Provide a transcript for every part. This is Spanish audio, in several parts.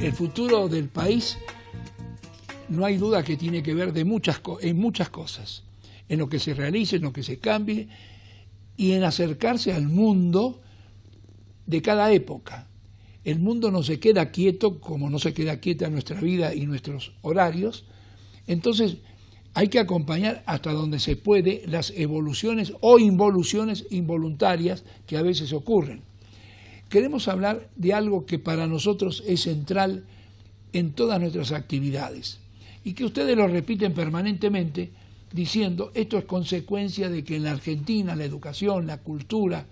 el futuro del país no hay duda que tiene que ver en muchas cosas, en lo que se realice, en lo que se cambie y en acercarse al mundo de cada época. El mundo no se queda quieto como no se queda quieta nuestra vida y nuestros horarios, entonces hay que acompañar hasta donde se puede las evoluciones o involuciones involuntarias que a veces ocurren. Queremos hablar de algo que para nosotros es central en todas nuestras actividades y que ustedes lo repiten permanentemente diciendo esto es consecuencia de que en la Argentina la educación, la cultura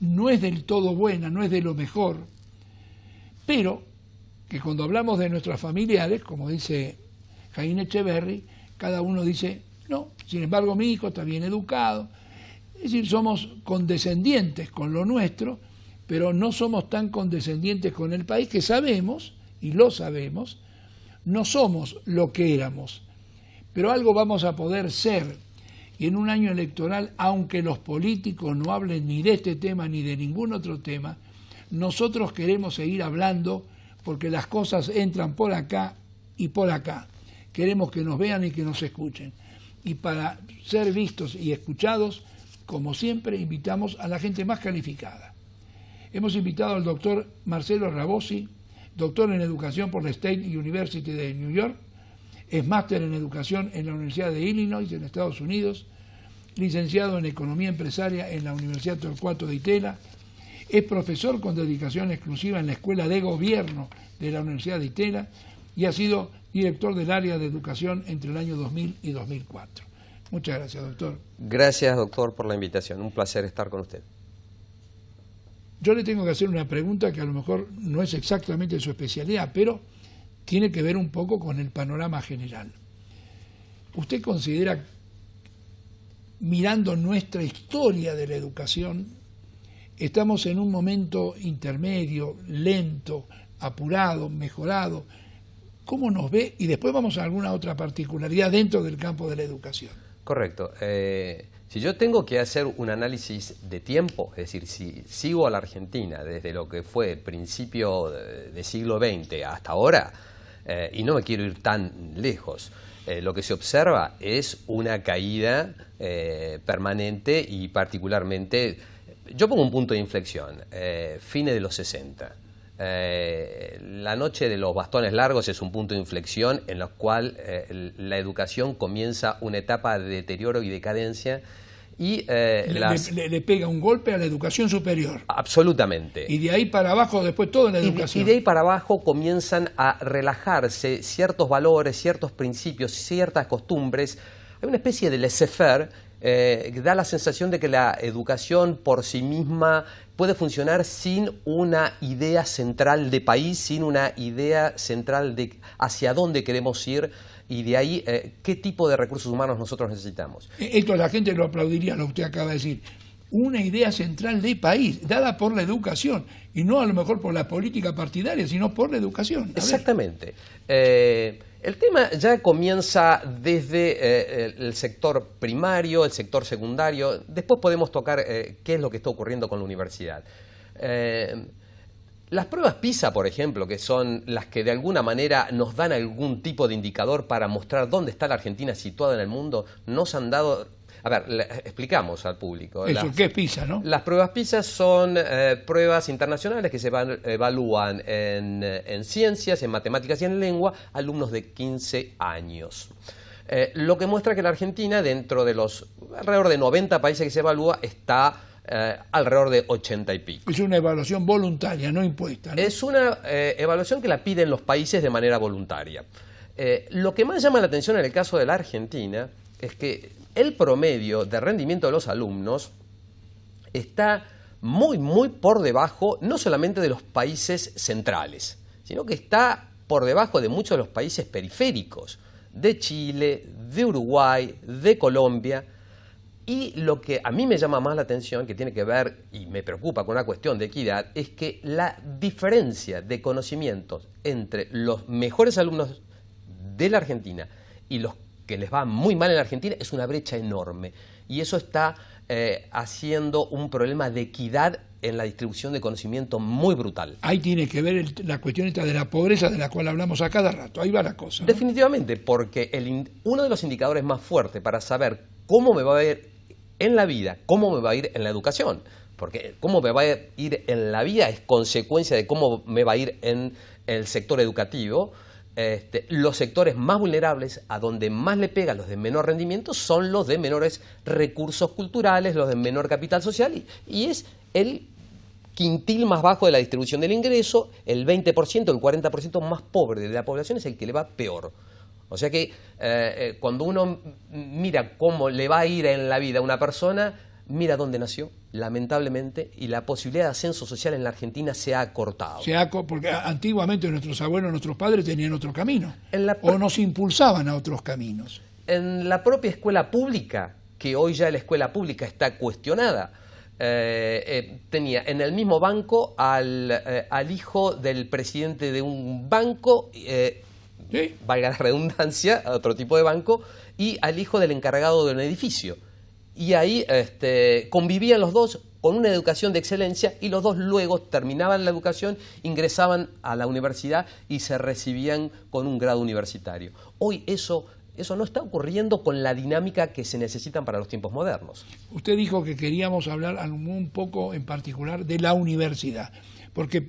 no es del todo buena, no es de lo mejor, pero que cuando hablamos de nuestros familiares, como dice Jaime Echeverry, cada uno dice, no, sin embargo mi hijo está bien educado. Es decir, somos condescendientes con lo nuestro, pero no somos tan condescendientes con el país que sabemos, y lo sabemos, no somos lo que éramos, pero algo vamos a poder ser. Y en un año electoral, aunque los políticos no hablen ni de este tema ni de ningún otro tema, nosotros queremos seguir hablando porque las cosas entran por acá y por acá. Queremos que nos vean y que nos escuchen. Y para ser vistos y escuchados, como siempre, invitamos a la gente más calificada. Hemos invitado al doctor Marcelo Rabosi, doctor en educación por la State University de New York, es máster en educación en la Universidad de Illinois en Estados Unidos, licenciado en economía empresaria en la Universidad Torcuato de Itela, es profesor con dedicación exclusiva en la Escuela de Gobierno de la Universidad de Itela y ha sido director del área de educación entre el año 2000 y 2004. Muchas gracias, doctor. Gracias, doctor, por la invitación. Un placer estar con usted. Yo le tengo que hacer una pregunta que a lo mejor no es exactamente su especialidad, pero tiene que ver un poco con el panorama general. ¿Usted considera, mirando nuestra historia de la educación, estamos en un momento intermedio, lento, apurado, mejorado? ¿Cómo nos ve? Y después vamos a alguna otra particularidad dentro del campo de la educación. Correcto. Si yo tengo que hacer un análisis de tiempo, es decir, si sigo a la Argentina desde lo que fue el principio del siglo XX hasta ahora, y no me quiero ir tan lejos, lo que se observa es una caída permanente y particularmente, yo pongo un punto de inflexión, fines de los 60. La noche de los bastones largos es un punto de inflexión en el cual la educación comienza una etapa de deterioro y decadencia y le pega un golpe a la educación superior. Absolutamente. Y de ahí para abajo después todo en la educación. Y de ahí para abajo comienzan a relajarse ciertos valores, ciertos principios, ciertas costumbres. Hay una especie de laissez-faire que da la sensación de que la educación por sí misma puede funcionar sin una idea central de país, sin una idea central de hacia dónde queremos ir y de ahí qué tipo de recursos humanos nosotros necesitamos. Esto la gente lo aplaudiría, lo que usted acaba de decir. Una idea central de país, dada por la educación, y no a lo mejor por la política partidaria, sino por la educación. Exactamente. El tema ya comienza desde el sector primario, el sector secundario. Después podemos tocar qué es lo que está ocurriendo con la universidad. Las pruebas PISA, por ejemplo, que son las que de alguna manera nos dan algún tipo de indicador para mostrar dónde está la Argentina situada en el mundo, nos han dado... A ver, explicamos al público. Eso, ¿qué es PISA, no? Las pruebas PISA son pruebas internacionales que se evalúan en ciencias, en matemáticas y en lengua, alumnos de 15 años. Lo que muestra que la Argentina, dentro de los alrededor de 90 países que se evalúa, está alrededor de 80 y pico. Es una evaluación voluntaria, no impuesta, ¿no? Es una evaluación que la piden los países de manera voluntaria. Lo que más llama la atención en el caso de la Argentina es que el promedio de rendimiento de los alumnos está muy por debajo, no solamente de los países centrales, sino que está por debajo de muchos de los países periféricos, de Chile, de Uruguay, de Colombia. Y lo que a mí me llama más la atención, que tiene que ver y me preocupa con una cuestión de equidad, es que la diferencia de conocimientos entre los mejores alumnos de la Argentina y los que les va muy mal en la Argentina es una brecha enorme. Y eso está haciendo un problema de equidad en la distribución de conocimiento muy brutal. Ahí tiene que ver la cuestión esta de la pobreza de la cual hablamos a cada rato. Ahí va la cosa, ¿no? Definitivamente, porque uno de los indicadores más fuertes para saber cómo me va a ir en la vida, cómo me va a ir en la educación, porque cómo me va a ir en la vida es consecuencia de cómo me va a ir en el sector educativo. Los sectores más vulnerables, a donde más le pegan los de menor rendimiento, son los de menores recursos culturales, los de menor capital social, y es el quintil más bajo de la distribución del ingreso, el 20%, el 40% más pobre de la población es el que le va peor. O sea que cuando uno mira cómo le va a ir en la vida a una persona, mira dónde nació, lamentablemente, y la posibilidad de ascenso social en la Argentina se ha acortado. Porque antiguamente nuestros abuelos, nuestros padres tenían otro camino, o nos impulsaban a otros caminos. En la propia escuela pública, que hoy ya la escuela pública está cuestionada, tenía en el mismo banco al hijo del presidente de un banco, ¿Sí? valga la redundancia, a otro tipo de banco, y al hijo del encargado de un edificio. Y ahí convivían los dos con una educación de excelencia, y los dos luego terminaban la educación, ingresaban a la universidad y se recibían con un grado universitario. Hoy eso no está ocurriendo con la dinámica que se necesitan para los tiempos modernos. Usted dijo que queríamos hablar un poco en particular de la universidad, porque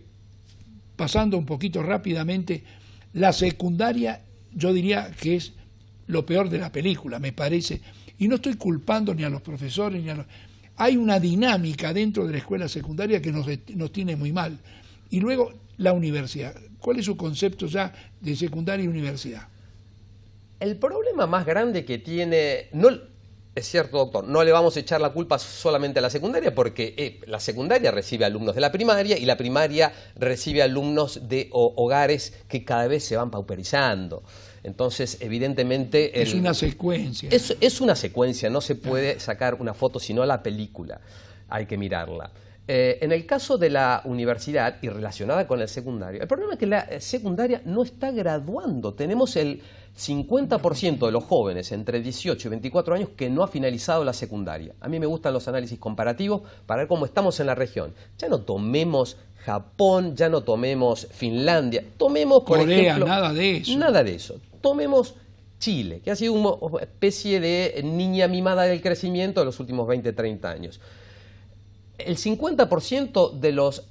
pasando un poquito rápidamente, la secundaria yo diría que es lo peor de la película, me parece. Y no estoy culpando ni a los profesores ni a los... Hay una dinámica dentro de la escuela secundaria que nos tiene muy mal. Y luego la universidad. ¿Cuál es su concepto ya de secundaria y universidad? El problema más grande que tiene... Es cierto, doctor, no le vamos a echar la culpa solamente a la secundaria, porque la secundaria recibe alumnos de la primaria y la primaria recibe alumnos de hogares que cada vez se van pauperizando. Entonces, evidentemente... Es una secuencia. Es una secuencia, no se puede sacar una foto sino la película, hay que mirarla. En el caso de la universidad y relacionada con el secundario, el problema es que la secundaria no está graduando. Tenemos el 50% de los jóvenes entre 18 y 24 años que no ha finalizado la secundaria. A mí me gustan los análisis comparativos para ver cómo estamos en la región. Ya no tomemos Japón, ya no tomemos Finlandia, tomemos, por ejemplo... nada de eso. Nada de eso. Tomemos Chile, que ha sido una especie de niña mimada del crecimiento de los últimos 20, 30 años. El 50% de los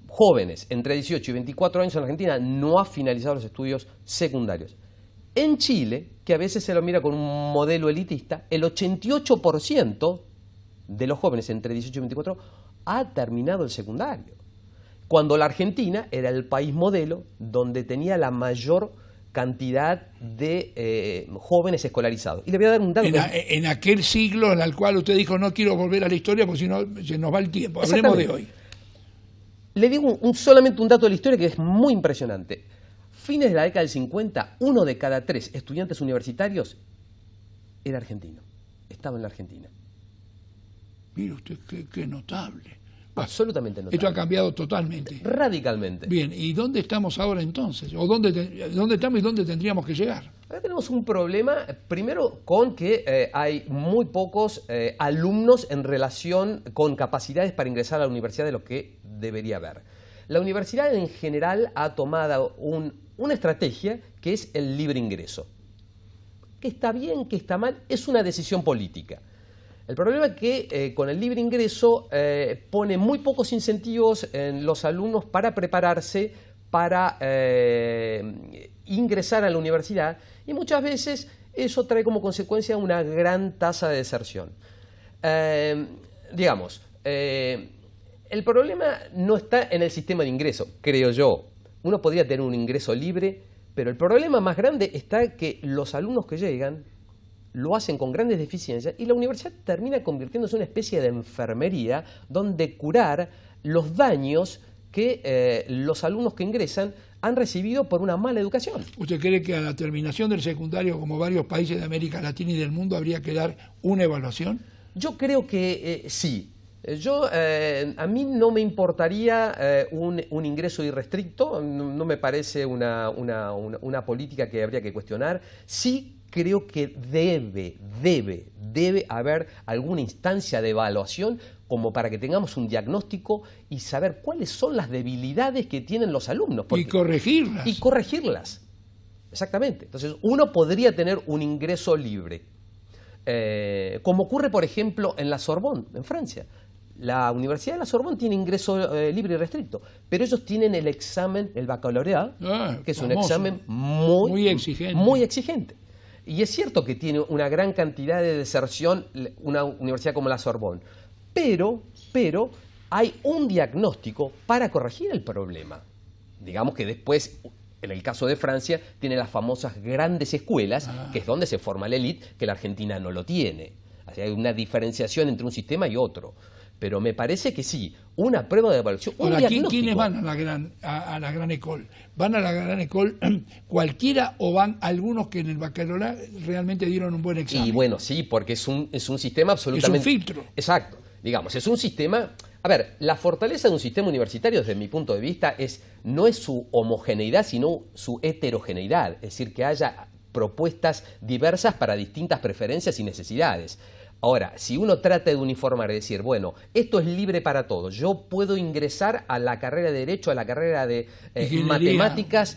jóvenes entre 18 y 24 años en Argentina no ha finalizado los estudios secundarios. En Chile, que a veces se lo mira con un modelo elitista, el 88% de los jóvenes entre 18 y 24 ha terminado el secundario. Cuando la Argentina era el país modelo donde tenía la mayor cantidad de jóvenes escolarizados. Y le voy a dar un dato. En aquel siglo en el cual usted dijo no quiero volver a la historia porque si no se nos va el tiempo. Hablemos de hoy. Le digo solamente un dato de la historia que es muy impresionante. Fines de la década del 50, 1 de cada 3 estudiantes universitarios era argentino. Estaba en la Argentina. Mire usted, qué notable. Absolutamente notable. Esto ha cambiado totalmente. Radicalmente. Bien, ¿y dónde estamos ahora entonces? ¿O dónde estamos y dónde tendríamos que llegar? Ahora tenemos un problema, primero, con que hay muy pocos alumnos en relación con capacidades para ingresar a la universidad de lo que debería haber. La universidad en general ha tomado una estrategia que es el libre ingreso. Que está bien, que está mal, es una decisión política. El problema es que con el libre ingreso pone muy pocos incentivos en los alumnos para prepararse, para ingresar a la universidad, y muchas veces eso trae como consecuencia una gran tasa de deserción. El problema no está en el sistema de ingreso, creo yo. Uno podría tener un ingreso libre, pero el problema más grande está que los alumnos que llegan lo hacen con grandes deficiencias y la universidad termina convirtiéndose en una especie de enfermería donde curar los daños que los alumnos que ingresan han recibido por una mala educación. ¿Usted cree que a la terminación del secundario, como varios países de América Latina y del mundo, habría que dar una evaluación? Yo creo que sí. A mí no me importaría un ingreso irrestricto, no me parece una política que habría que cuestionar. Sí creo que debe haber alguna instancia de evaluación como para que tengamos un diagnóstico y saber cuáles son las debilidades que tienen los alumnos. Y corregirlas. Y corregirlas. Exactamente. Entonces, uno podría tener un ingreso libre. Como ocurre, por ejemplo, en la Sorbonne, en Francia. La Universidad de la Sorbonne tiene ingreso libre y restricto, pero ellos tienen el examen, el baccalaureat, que es un examen muy exigente. Y es cierto que tiene una gran cantidad de deserción una universidad como la Sorbonne, pero hay un diagnóstico para corregir el problema. Digamos que después, en el caso de Francia, tiene las famosas grandes escuelas, que es donde se forma la élite, que la Argentina no lo tiene. Así hay una diferenciación entre un sistema y otro. Pero me parece que sí, una prueba de evaluación, un diagnóstico. ¿Quiénes van a la gran école? ¿Van a la gran école cualquiera o van algunos que en el baccalaureat realmente dieron un buen examen? Y bueno, sí, porque es un sistema absolutamente... Es un filtro. Exacto. Digamos, es un sistema... A ver, la fortaleza de un sistema universitario, desde mi punto de vista, no es su homogeneidad, sino su heterogeneidad. Es decir, que haya propuestas diversas para distintas preferencias y necesidades. Ahora, si uno trata de uniformar y decir, bueno, esto es libre para todos, yo puedo ingresar a la carrera de Derecho, a la carrera de Matemáticas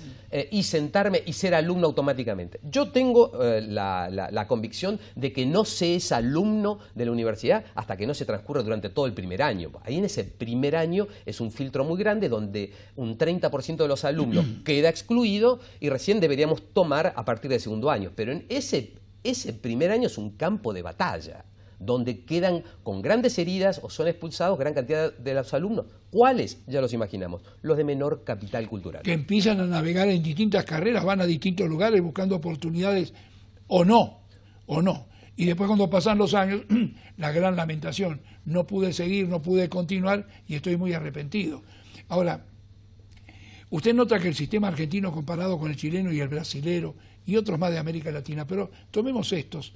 y sentarme y ser alumno automáticamente. Yo tengo la convicción de que no se es alumno de la universidad hasta que no se transcurre durante todo el primer año. Ahí en ese primer año es un filtro muy grande donde un 30% de los alumnos queda excluido y recién deberíamos tomar a partir del segundo año. Pero en ese primer año es un campo de batalla, donde quedan con grandes heridas o son expulsados gran cantidad de los alumnos. ¿Cuáles? Ya los imaginamos, los de menor capital cultural. Que empiezan a navegar en distintas carreras, van a distintos lugares buscando oportunidades o no. Y después cuando pasan los años, la gran lamentación, no pude seguir, no pude continuar y estoy muy arrepentido. Ahora, usted nota que el sistema argentino comparado con el chileno y el brasilero y otros más de América Latina, pero tomemos estos.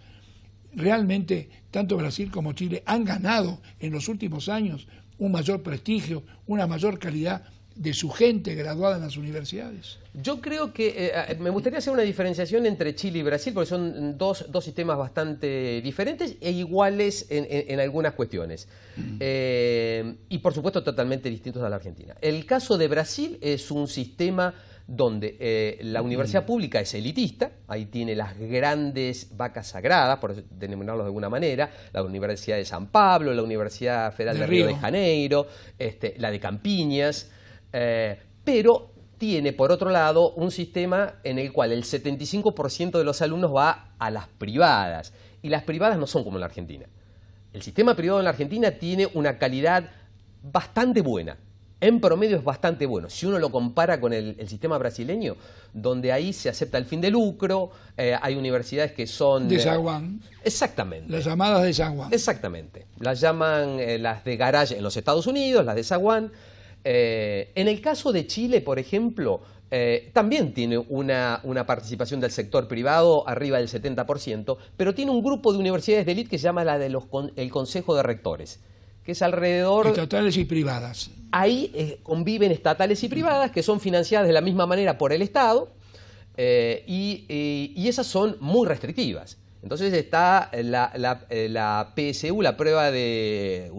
Realmente, tanto Brasil como Chile han ganado en los últimos años un mayor prestigio, una mayor calidad de su gente graduada en las universidades. Yo creo que me gustaría hacer una diferenciación entre Chile y Brasil, porque son dos sistemas bastante diferentes e iguales en algunas cuestiones. Y por supuesto totalmente distintos a la Argentina. El caso de Brasil es un sistema donde la universidad pública es elitista, ahí tiene las grandes vacas sagradas, por denominarlos de alguna manera, la Universidad de San Pablo, la Universidad Federal de Río de Janeiro, la de Campiñas, pero tiene por otro lado un sistema en el cual el 75% de los alumnos va a las privadas, y las privadas no son como en la Argentina. El sistema privado en la Argentina tiene una calidad bastante buena. En promedio es bastante bueno. Si uno lo compara con el sistema brasileño, donde ahí se acepta el fin de lucro, hay universidades que son... De Zaguán. Exactamente. Las llamadas de Zaguán. Exactamente. Las llaman las de garage en los Estados Unidos, las de Zaguán. En el caso de Chile, por ejemplo, también tiene una participación del sector privado arriba del 70%, pero tiene un grupo de universidades de élite que se llama el Consejo de Rectores, que es alrededor... Estatales y privadas. Ahí conviven estatales y privadas, que son financiadas de la misma manera por el Estado, y esas son muy restrictivas. Entonces está la PSU, la prueba de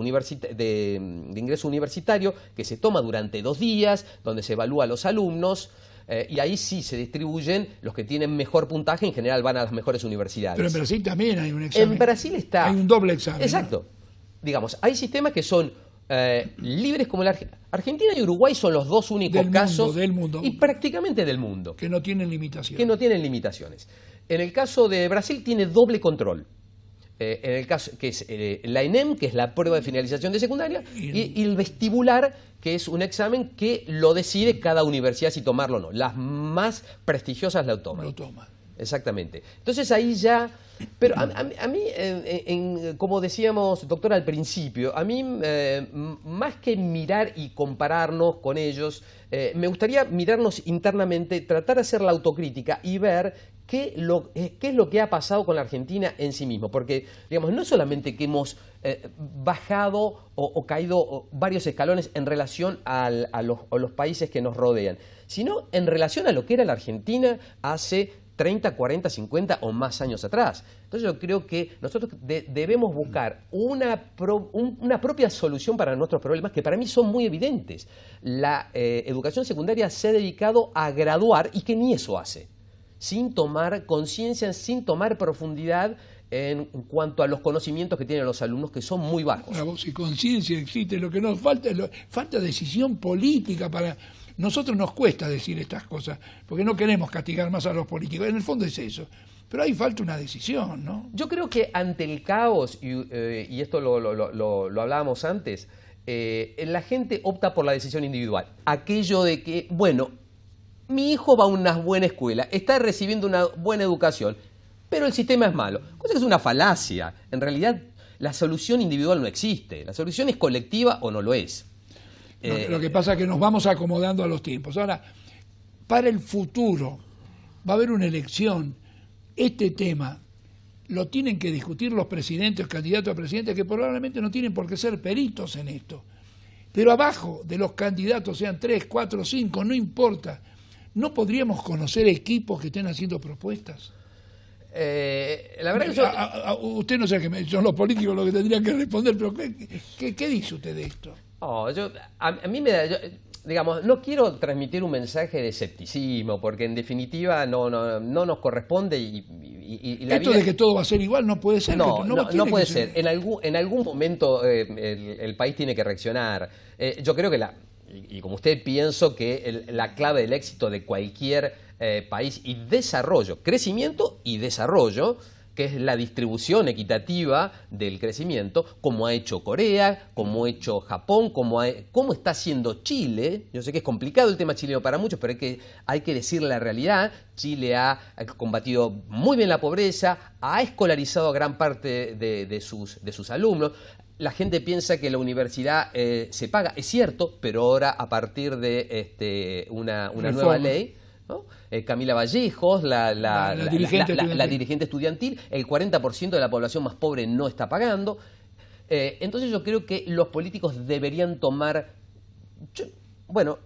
ingreso universitario, que se toma durante 2 días, donde se evalúa a los alumnos, y ahí sí se distribuyen los que tienen mejor puntaje, en general van a las mejores universidades. Pero en Brasil también hay un examen. En Brasil está... Hay un doble examen. Exacto. ¿No? Digamos, hay sistemas que son libres como la Argentina y Uruguay son los dos únicos casos del mundo, y prácticamente del mundo que no tienen limitaciones. En el caso de Brasil tiene doble control. En el caso que es la ENEM, que es la prueba de finalización de secundaria, y el vestibular, que es un examen que lo decide cada universidad si tomarlo o no. Las más prestigiosas lo toman. Exactamente. Entonces ahí ya... Pero a mí, como decíamos, doctora, al principio, a mí, más que mirar y compararnos con ellos, me gustaría mirarnos internamente, tratar de hacer la autocrítica y ver qué es lo que ha pasado con la Argentina en sí mismo. Porque, digamos, no solamente que hemos bajado o caído varios escalones en relación a los países que nos rodean, sino en relación a lo que era la Argentina hace 30, 40, 50 o más años atrás. Entonces yo creo que nosotros debemos buscar una propia solución para nuestros problemas que para mí son muy evidentes. La educación secundaria se ha dedicado a graduar y que ni eso hace, sin tomar conciencia, sin tomar profundidad en cuanto a los conocimientos que tienen los alumnos, que son muy bajos. Si conciencia existe, lo que nos falta es falta decisión política para... Nosotros nos cuesta decir estas cosas, porque no queremos castigar más a los políticos. En el fondo es eso. Pero ahí falta una decisión, ¿no? Yo creo que ante el caos, y esto lo hablábamos antes, la gente opta por la decisión individual. Aquello de que, bueno, mi hijo va a una buena escuela, está recibiendo una buena educación, pero el sistema es malo. Cosa que es una falacia. En realidad, la solución individual no existe. La solución es colectiva o no lo es. Lo que pasa es que nos vamos acomodando a los tiempos. Ahora, para el futuro, va a haber una elección. Este tema lo tienen que discutir los presidentes, los candidatos a presidentes, que probablemente no tienen por qué ser peritos en esto. Pero abajo de los candidatos, sean 3, 4, 5, no importa, ¿no podríamos conocer equipos que estén haciendo propuestas? La verdad que usted no sé qué son los políticos los que tendrían que responder, pero ¿qué dice usted de esto? A mí me da, digamos, no quiero transmitir un mensaje de escepticismo, porque en definitiva no nos corresponde y la esto vida... de que todo va a ser igual no puede ser. No puede ser. En algún momento el país tiene que reaccionar. Yo creo que y como usted pienso que la clave del éxito de cualquier país y desarrollo, crecimiento y desarrollo, que es la distribución equitativa del crecimiento, como ha hecho Corea, como ha hecho Japón, como está haciendo Chile. Yo sé que es complicado el tema chileno para muchos, pero hay que decir la realidad. Chile ha combatido muy bien la pobreza, ha escolarizado a gran parte de sus alumnos. La gente piensa que la universidad se paga, es cierto, pero ahora a partir de una nueva ley, ¿no? Camila Vallejos, la dirigente estudiantil, el 40% de la población más pobre no está pagando. Entonces yo creo que los políticos deberían tomar... Bueno,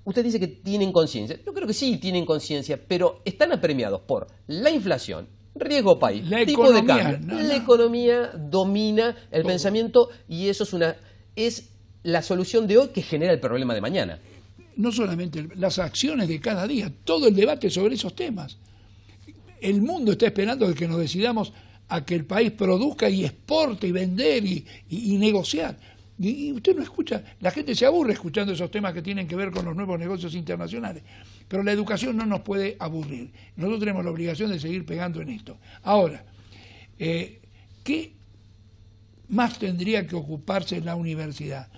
usted dice que tienen conciencia. Yo creo que sí tienen conciencia, pero están apremiados por la inflación, riesgo país, tipo de cambio. La economía domina el pensamiento y eso es la solución de hoy que genera el problema de mañana. No solamente las acciones de cada día, todo el debate sobre esos temas. El mundo está esperando de que nos decidamos a que el país produzca y exporte y vender y negociar. Y usted no escucha, la gente se aburre escuchando esos temas que tienen que ver con los nuevos negocios internacionales. Pero la educación no nos puede aburrir. Nosotros tenemos la obligación de seguir pegando en esto. Ahora, ¿qué más tendría que ocuparse la universidad?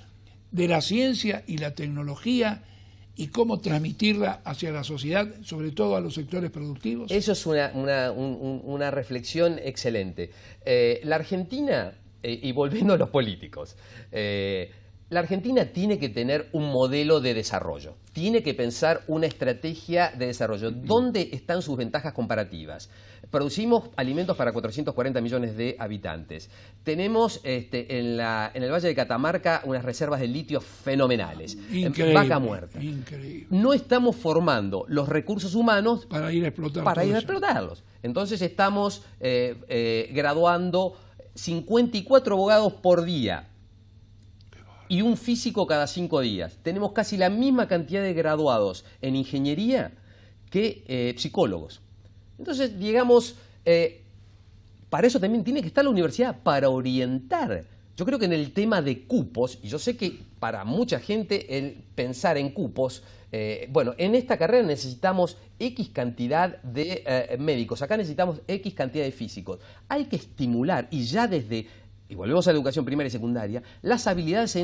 De la ciencia y la tecnología y cómo transmitirla hacia la sociedad, sobre todo a los sectores productivos. Eso es una reflexión excelente. La Argentina, y volviendo a los políticos, la Argentina tiene que tener un modelo de desarrollo, tiene que pensar una estrategia de desarrollo. ¿Dónde están sus ventajas comparativas? Producimos alimentos para 440 millones de habitantes. Tenemos en el Valle de Catamarca unas reservas de litio fenomenales. Increíble, vaca muerta. Increíble. No estamos formando los recursos humanos para ir a explotarlos. Entonces estamos graduando 54 abogados por día y un físico cada 5 días. Tenemos casi la misma cantidad de graduados en ingeniería que psicólogos. Entonces, digamos, para eso también tiene que estar la universidad, para orientar. Yo creo que en el tema de cupos, y yo sé que para mucha gente el pensar en cupos, bueno, en esta carrera necesitamos X cantidad de médicos, acá necesitamos X cantidad de físicos. Hay que estimular, y ya desde, y volvemos a la educación primaria y secundaria, las habilidades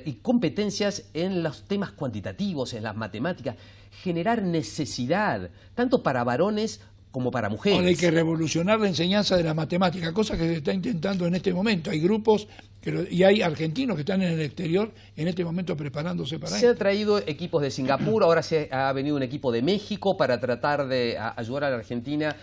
y competencias en los temas cuantitativos, en las matemáticas, generar necesidad, tanto para varones como para mujeres. Ahora hay que revolucionar la enseñanza de la matemática, cosa que se está intentando en este momento. Hay grupos y hay argentinos que están en el exterior en este momento preparándose para eso. Se han traído equipos de Singapur, ahora se ha venido un equipo de México para tratar de ayudar a la Argentina.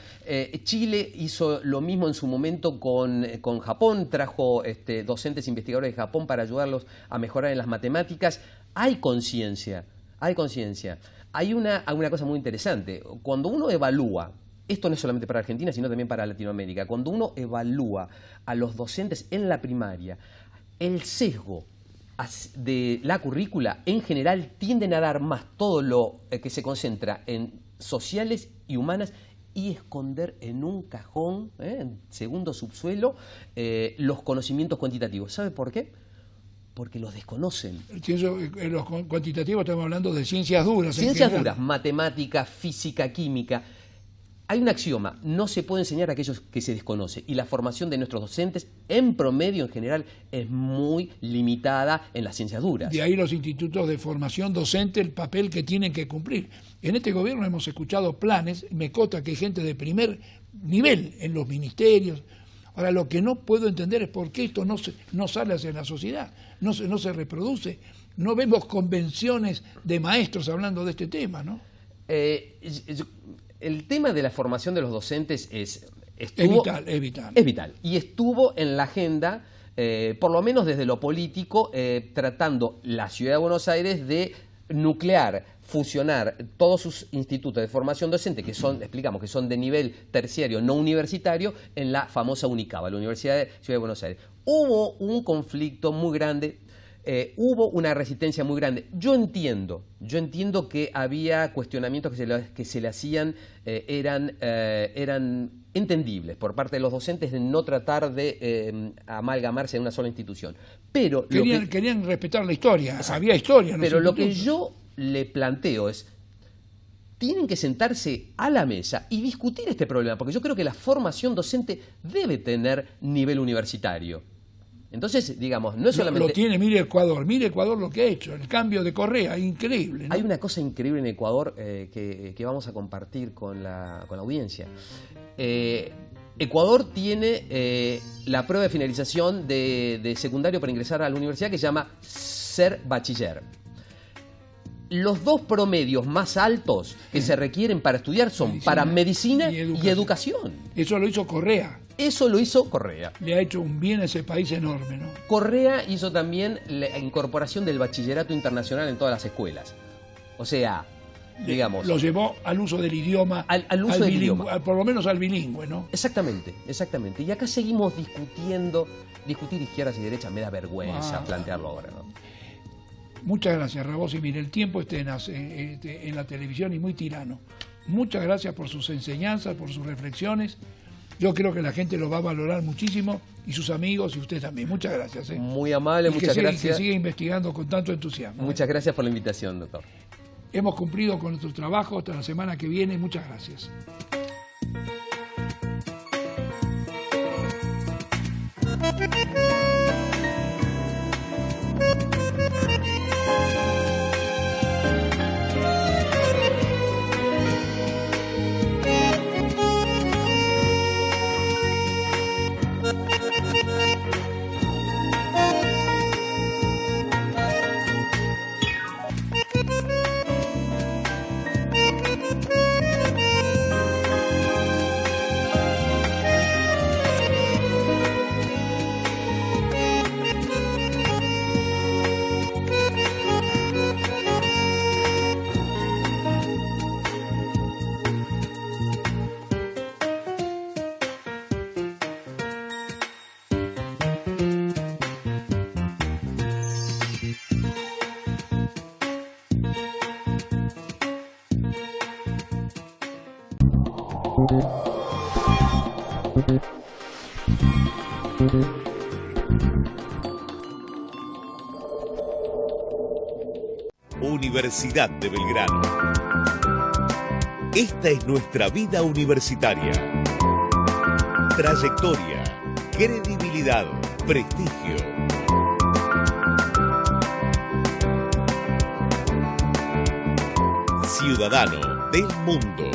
Chile hizo lo mismo en su momento con Japón, trajo docentes investigadores de Japón para ayudarlos a mejorar en las matemáticas. Hay conciencia Hay conciencia. Hay una cosa muy interesante. Cuando uno evalúa, esto no es solamente para Argentina, sino también para Latinoamérica, cuando uno evalúa a los docentes en la primaria, el sesgo de la currícula en general tienden a dar más todo lo que se concentra en sociales y humanas y esconder en un cajón, en segundo subsuelo, los conocimientos cuantitativos. ¿Sabe por qué? Porque los desconocen. En los cuantitativos estamos hablando de ciencias duras. Ciencias duras, matemática, física, química. Hay un axioma, no se puede enseñar a aquellos que se desconoce, y la formación de nuestros docentes, en promedio en general, es muy limitada en las ciencias duras. De ahí los institutos de formación docente, el papel que tienen que cumplir. En este gobierno hemos escuchado planes, me consta que hay gente de primer nivel en los ministerios. Ahora, lo que no puedo entender es por qué esto no sale hacia la sociedad, no se reproduce. No vemos convenciones de maestros hablando de este tema, ¿no? El tema de la formación de los docentes es vital. Y estuvo en la agenda, por lo menos desde lo político, tratando la Ciudad de Buenos Aires de nuclear, fusionar todos sus institutos de formación docente, que son, explicamos, que son de nivel terciario, no universitario, en la famosa UNICABA, la Universidad de Ciudad de Buenos Aires. Hubo un conflicto muy grande. Hubo una resistencia muy grande. Yo entiendo que había cuestionamientos que se le hacían, eran entendibles por parte de los docentes de no tratar de amalgamarse en una sola institución. Pero querían respetar la historia, había historia. Pero lo que yo le planteo es, tienen que sentarse a la mesa y discutir este problema, porque yo creo que la formación docente debe tener nivel universitario. Entonces, digamos, no es solamente... Lo tiene, mire Ecuador lo que ha hecho, el cambio de Correa, increíble, ¿no? Hay una cosa increíble en Ecuador que vamos a compartir con la audiencia. Ecuador tiene la prueba de finalización de secundario para ingresar a la universidad que se llama ser bachiller. Los dos promedios más altos que se requieren para estudiar son para medicina y educación. Eso lo hizo Correa. Eso lo hizo Correa. Le ha hecho un bien a ese país enorme, ¿no? Correa hizo también la incorporación del bachillerato internacional en todas las escuelas. O sea, digamos... Lo llevó al uso del idioma, al uso del idioma. Por lo menos al bilingüe, ¿no? Exactamente. Y acá seguimos discutir izquierdas y derechas, me da vergüenza plantearlo ahora, ¿no? Muchas gracias, Rabosi. Mire, el tiempo está en la televisión y muy tirano. Muchas gracias por sus enseñanzas, por sus reflexiones. Yo creo que la gente lo va a valorar muchísimo, y sus amigos y usted también. Muchas gracias. Muy amable, muchas gracias. Que siga investigando con tanto entusiasmo. Muchas gracias por la invitación, doctor. Hemos cumplido con nuestro trabajo. Hasta la semana que viene. Muchas gracias. Universidad de Belgrano. Esta es nuestra vida universitaria. Trayectoria, credibilidad, prestigio. Ciudadano del mundo.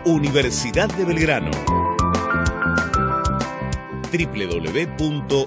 Universidad de Belgrano. www.ub.edu.ar